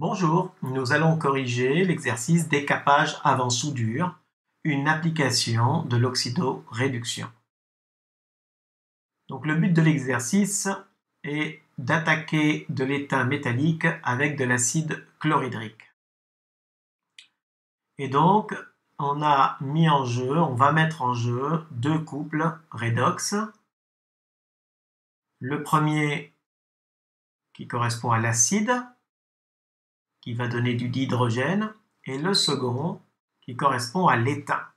Bonjour, nous allons corriger l'exercice décapage avant soudure, une application de l'oxydoréduction. Donc le but de l'exercice est d'attaquer de l'étain métallique avec de l'acide chlorhydrique. Et donc on va mettre en jeu deux couples redox. Le premier qui correspond à l'acide, qui va donner du dihydrogène, et le second qui correspond à l'étain.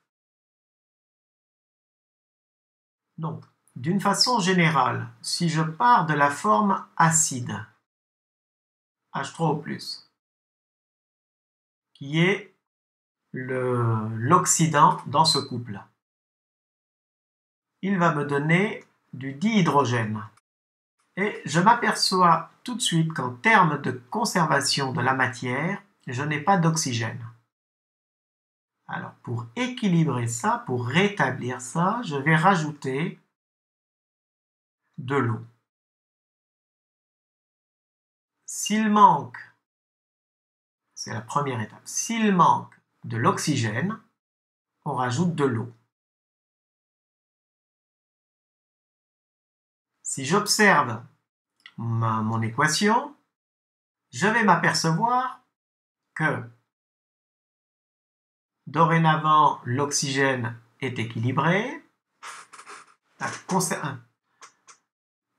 Donc, d'une façon générale, si je pars de la forme acide, H3O+, qui est l'oxydant dans ce couple, il va me donner du dihydrogène. Et je m'aperçois tout de suite qu'en termes de conservation de la matière, je n'ai pas d'oxygène. Alors, pour équilibrer ça, pour rétablir ça, je vais rajouter de l'eau. S'il manque, c'est la première étape, s'il manque de l'oxygène, on rajoute de l'eau. Si j'observe mon équation, je vais m'apercevoir que dorénavant l'oxygène est équilibré.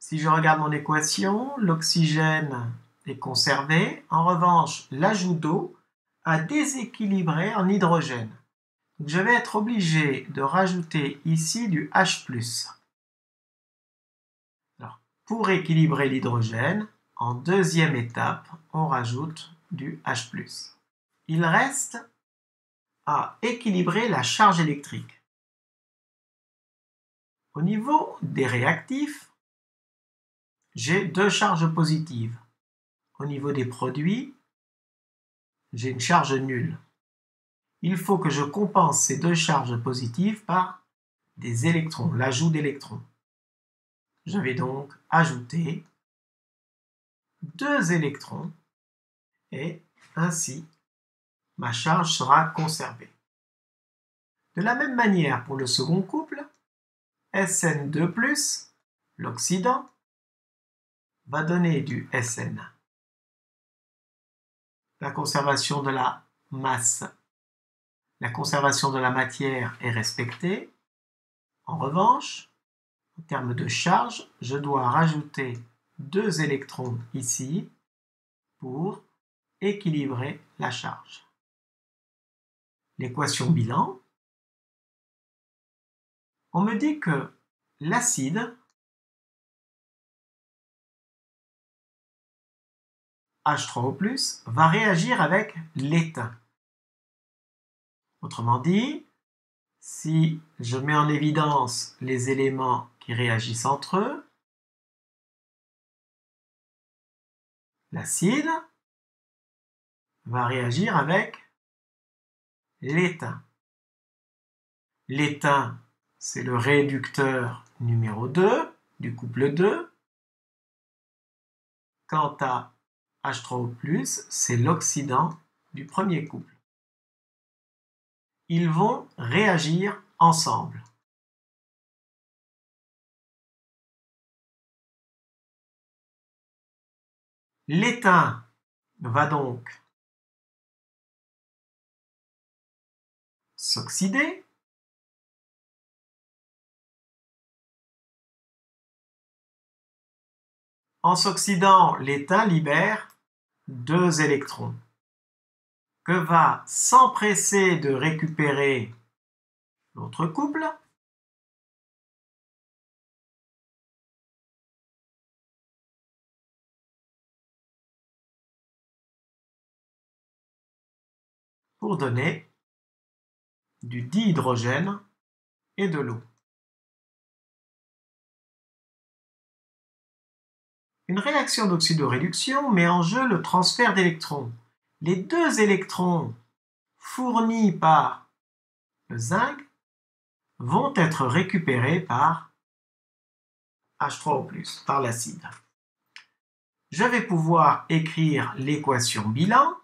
Si je regarde mon équation, l'oxygène est conservé. En revanche, l'ajout d'eau a déséquilibré en hydrogène. Donc, je vais être obligé de rajouter ici du H+. Alors, pour équilibrer l'hydrogène, en deuxième étape, on rajoute du H+. Il reste à équilibrer la charge électrique. Au niveau des réactifs, j'ai deux charges positives. Au niveau des produits, j'ai une charge nulle. Il faut que je compense ces deux charges positives par des électrons, l'ajout d'électrons. Je vais donc ajouter deux électrons et ainsi ma charge sera conservée. De la même manière pour le second couple, SN2+, l'oxydant, va donner du SN. La conservation de la masse, la conservation de la matière est respectée. En revanche, en termes de charge, je dois rajouter deux électrons ici pour équilibrer la charge. L'équation bilan, on me dit que l'acide H3O+, va réagir avec l'étain. Autrement dit, si je mets en évidence les éléments qui réagissent entre eux, l'acide va réagir avec l'étain. L'étain, c'est le réducteur numéro 2 du couple 2. Quant à H3O+, c'est l'oxydant du premier couple. Ils vont réagir ensemble. L'étain va donc s'oxyder. En s'oxydant, l'étain libère deux électrons que va s'empresser de récupérer l'autre couple. Pour donner du dihydrogène et de l'eau. Une réaction d'oxydoréduction met en jeu le transfert d'électrons. Les deux électrons fournis par le zinc vont être récupérés par H3O+, par l'acide. je vais pouvoir écrire l'équation bilan.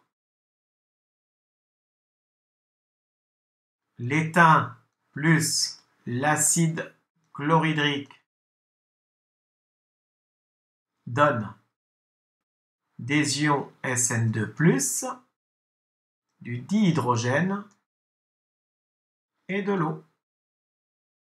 L'étain plus l'acide chlorhydrique donne des ions SN2+, du dihydrogène et de l'eau.